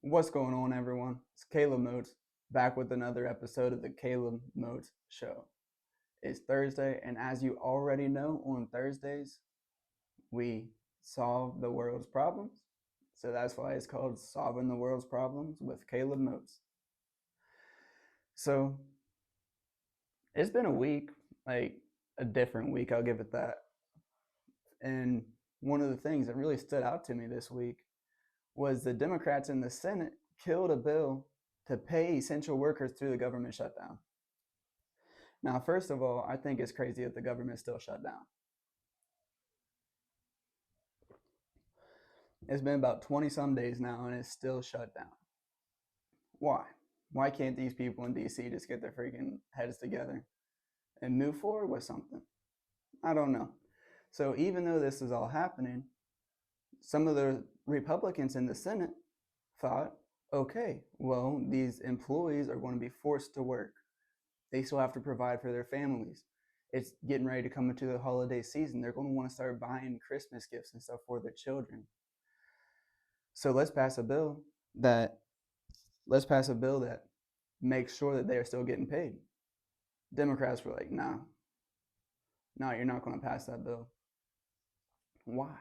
What's going on, everyone? It's Caleb Moats back with another episode of the Caleb Moats Show. It's Thursday, and as you already know, on Thursdays, we solve the world's problems. So that's why it's called Solving the World's Problems with Caleb Moats. So it's been a week, like a different week, I'll give it that. And one of the things that really stood out to me this week was the Democrats in the Senate killed a bill to pay essential workers through the government shutdown. Now, first of all, I think it's crazy that the government still shut down. It's been about 20 some days now and it's still shut down. Why? Why can't these people in DC just get their freaking heads together and move forward with something? I don't know. So, even though this is all happening, some of the Republicans in the Senate thought, okay, well, these employees are going to be forced to work. They still have to provide for their families. It's getting ready to come into the holiday season. They're going to want to start buying Christmas gifts and stuff for their children. So let's pass a bill that makes sure that they're still getting paid. Democrats were like, no, you're not going to pass that bill. Why?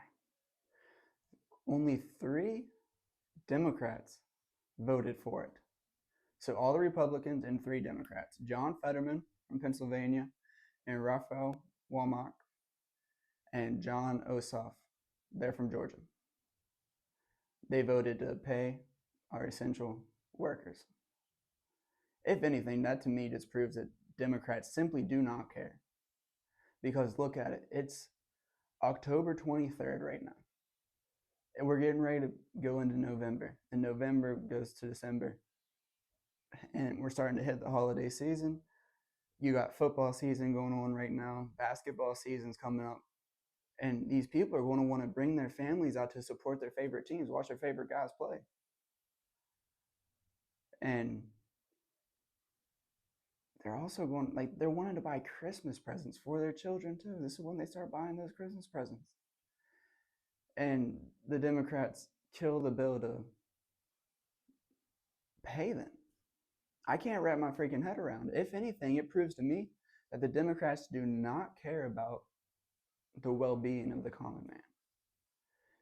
Only 3 Democrats voted for it. So all the Republicans and 3 Democrats, John Fetterman from Pennsylvania and Raphael Warnock and John Ossoff, they're from Georgia. They voted to pay our essential workers. If anything, that to me just proves that Democrats simply do not care. Because look at it, it's October 23rd right now. And we're getting ready to go into November. And November goes to December. And we're starting to hit the holiday season. You got football season going on right now. Basketball season's coming up. And these people are going to want to bring their families out to support their favorite teams, watch their favorite guys play. And they're also they're wanting to buy Christmas presents for their children too. This is when they start buying those Christmas presents. And the Democrats kill the bill to pay them. I can't wrap my freaking head around it. If anything, it proves to me that the Democrats do not care about the well-being of the common man.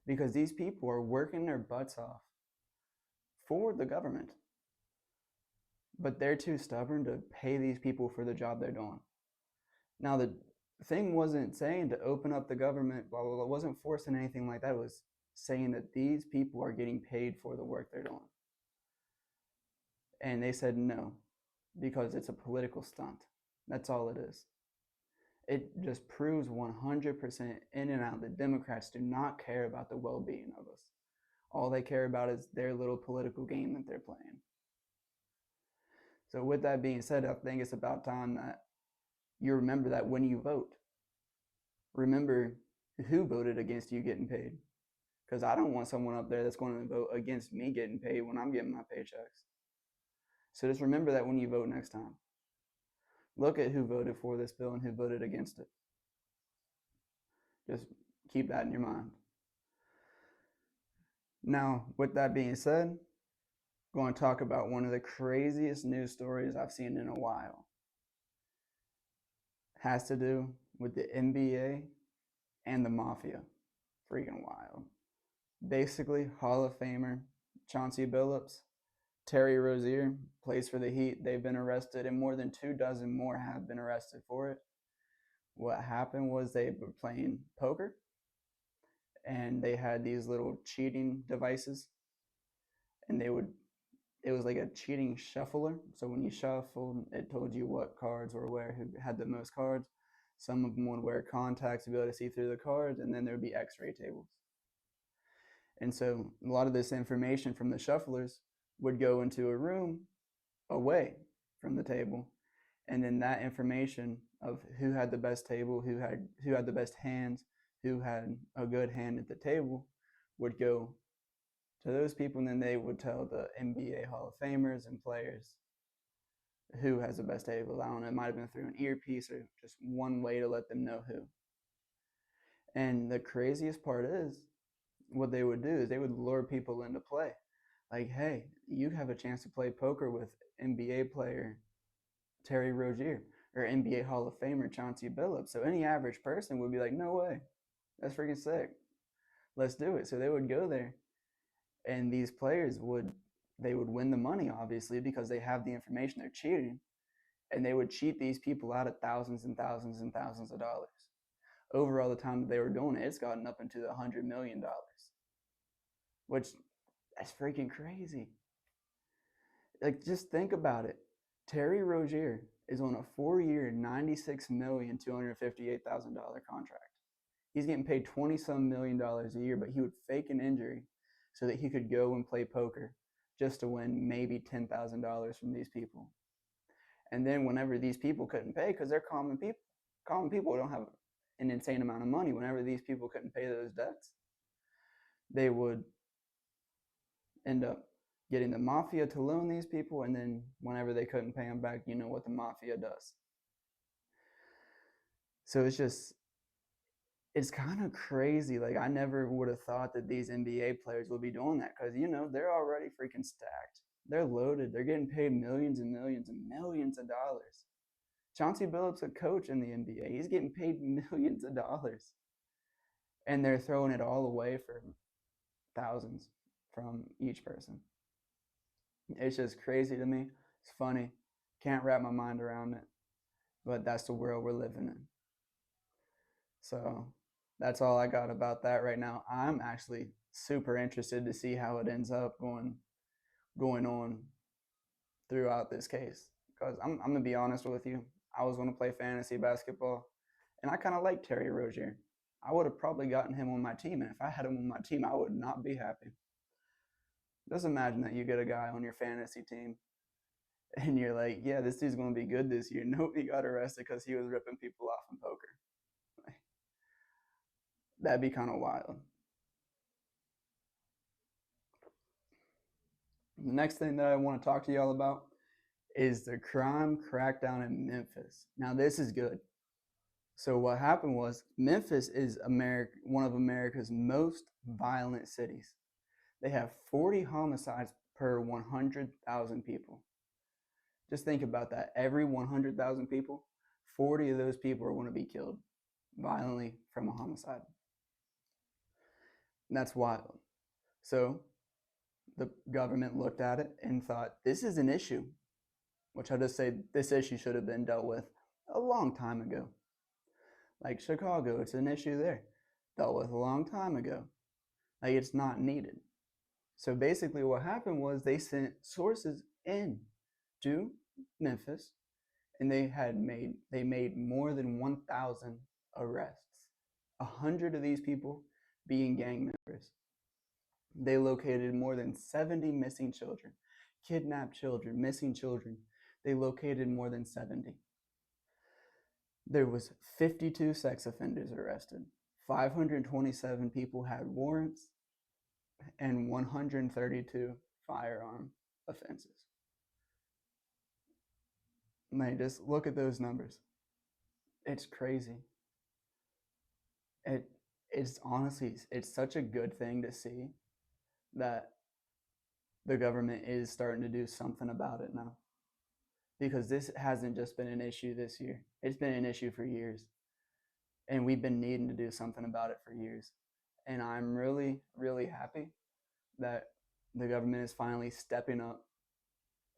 Because these people are working their butts off for the government. But they're too stubborn to pay these people for the job they're doing. Now, the thing wasn't saying to open up the government, blah, blah, blah. It wasn't forcing anything like that. It was saying that these people are getting paid for the work they're doing. And they said no, because it's a political stunt. That's all it is. It just proves 100% in and out that Democrats do not care about the well-being of us. All they care about is their little political game that they're playing. So with that being said, I think it's about time that you remember that when you vote. Remember who voted against you getting paid. Because I don't want someone up there that's going to vote against me getting paid when I'm getting my paychecks. So just remember that when you vote next time. Look at who voted for this bill and who voted against it. Just keep that in your mind. Now, with that being said, I'm going to talk about one of the craziest news stories I've seen in a while. It has to do with the NBA and the mafia. Freaking wild. Basically, Hall of Famer Chauncey Billups, Terry Rozier plays for the Heat. They've been arrested, and more than 24 more have been arrested for it. What happened was they were playing poker, and they had these little cheating devices, and it was like a cheating shuffler. So when you shuffled, it told you what cards were where, who had the most cards. Some of them would wear contacts to be able to see through the cards, and then there would be x-ray tables. And so a lot of this information from the shufflers would go into a room away from the table. And then that information of who had the best table, who had the best hands, who had a good hand at the table would go to those people, and then they would tell the NBA Hall of Famers and players who has the best table. I don't know, it might have been through an earpiece or just one way to let them know who. And the craziest part is, what they would do is they would lure people into play. like, hey, you have a chance to play poker with NBA player Terry Rozier or NBA Hall of Famer Chauncey Billups. So any average person would be like, no way, that's freaking sick. Let's do it. So they would go there, and these players would they would win the money obviously because they have the information. They're cheating, and they would cheat these people out of thousands and thousands and thousands of dollars. Over all the time that they were doing it, it's gotten up into the $100 million, which that's freaking crazy. Like, just think about it. Terry Rozier is on a 4-year, $96,258,000 contract. He's getting paid 20 some $1 million a year, but he would fake an injury so that he could go and play poker just to win maybe $10,000 from these people. And then whenever these people couldn't pay, because they're common people don't have an insane amount of money. Whenever these people couldn't pay those debts, they would end up getting the mafia to loan these people, and then whenever they couldn't pay them back, you know what the mafia does. So it's kind of crazy. Like, I never would have thought that these NBA players would be doing that, because they're already freaking stacked. They're loaded. They're getting paid millions and millions and millions of dollars. Chauncey Billups, a coach in the NBA, he's getting paid millions of dollars, and they're throwing it all away for thousands from each person. It's just crazy to me. It's funny. Can't wrap my mind around it, but that's the world we're living in. So that's all I got about that right now. I'm actually super interested to see how it ends up going on throughout this case, because I'm gonna be honest with you. I was going to play fantasy basketball, and I kind of like Terry Rozier. I would have probably gotten him on my team, and if I had him on my team, I would not be happy. Just imagine that you get a guy on your fantasy team, and you're like, yeah, this dude's going to be good this year. Nope, he got arrested because he was ripping people off in poker. That'd be kind of wild. The next thing that I want to talk to y'all about is the crime crackdown in Memphis. Now, this is good. So what happened was, Memphis is one of America's most violent cities. They have 40 homicides per 100,000 people. Just think about that. Every 100,000 people, 40 of those people are going to be killed violently from a homicide. And that's wild. So the government looked at it and thought, this is an issue, which I just say this issue should have been dealt with a long time ago. Like Chicago, it's an issue there, dealt with a long time ago. Like, it's not needed. So basically what happened was, they sent sources in to Memphis, and they made more than 1,000 arrests. 100 of these people being gang members. They located more than 70 missing children, kidnapped children, missing children. They located more than 70. There was 52 sex offenders arrested. 527 people had warrants, and 132 firearm offenses. Like, just look at those numbers. It's crazy. It it's honestly, it's such a good thing to see that the government is starting to do something about it now, because this hasn't just been an issue this year. It's been an issue for years, and we've been needing to do something about it for years. And I'm really, really happy that the government is finally stepping up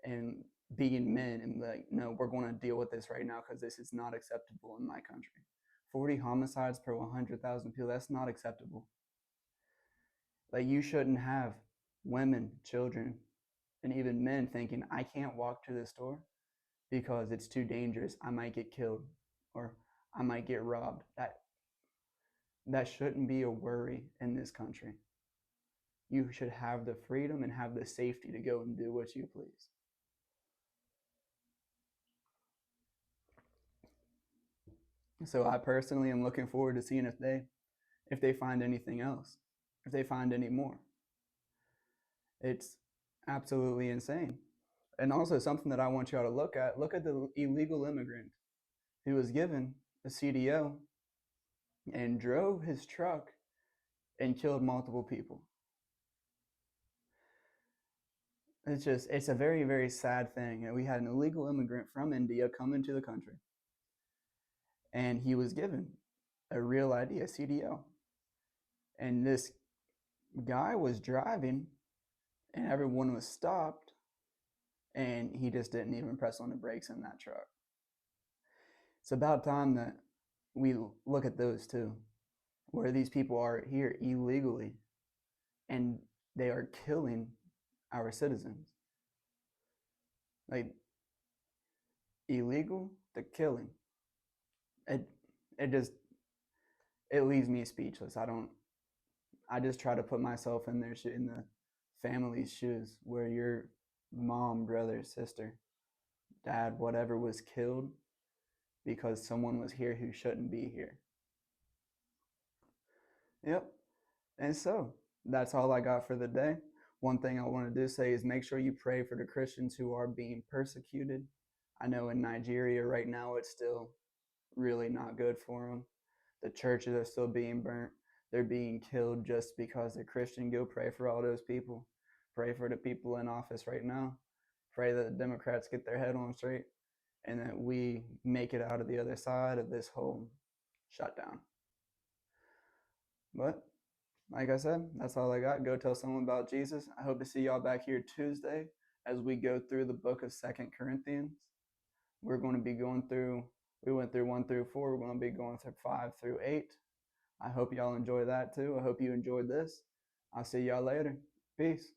and being men and like, no, we're going to deal with this right now, because this is not acceptable in my country. 40 homicides per 100,000 people, that's not acceptable. Like, you shouldn't have women, children, and even men thinking, I can't walk to the store because it's too dangerous. I might get killed, or I might get robbed. That shouldn't be a worry in this country. You should have the freedom and have the safety to go and do what you please. So I personally am looking forward to seeing if they find anything else, if they find any more. It's absolutely insane. And also, something that I want y'all to look at the illegal immigrant who was given a CDO and drove his truck and killed multiple people. it's a very, very sad thing. And we had an illegal immigrant from India come into the country, and he was given a real ID, a CDL. And this guy was driving, and everyone was stopped, and he just didn't even press on the brakes in that truck. It's about time that we look at those too, where these people are here illegally and they are killing our citizens. Like illegal to killing. It it just it leaves me speechless. I just try to put myself in their in the family's shoes where your mom, brother, sister, dad, whatever was killed because someone was here who shouldn't be here. Yep. And so that's all I got for the day. One thing I want to do say is make sure you pray for the Christians who are being persecuted. I know in Nigeria right now it's still really not good for them. The churches are still being burnt. They're being killed just because they're Christian. Go pray for all those people. Pray for the people in office right now. Pray that the Democrats get their head on straight and that we make it out of the other side of this whole shutdown. But like I said, that's all I got. Go tell someone about Jesus. I hope to see y'all back here Tuesday as we go through the book of Second Corinthians. We're going to be going through, we went through 1 through 4. We're going to be going through 5 through 8. I hope y'all enjoy that too. I hope you enjoyed this. I'll see y'all later. Peace.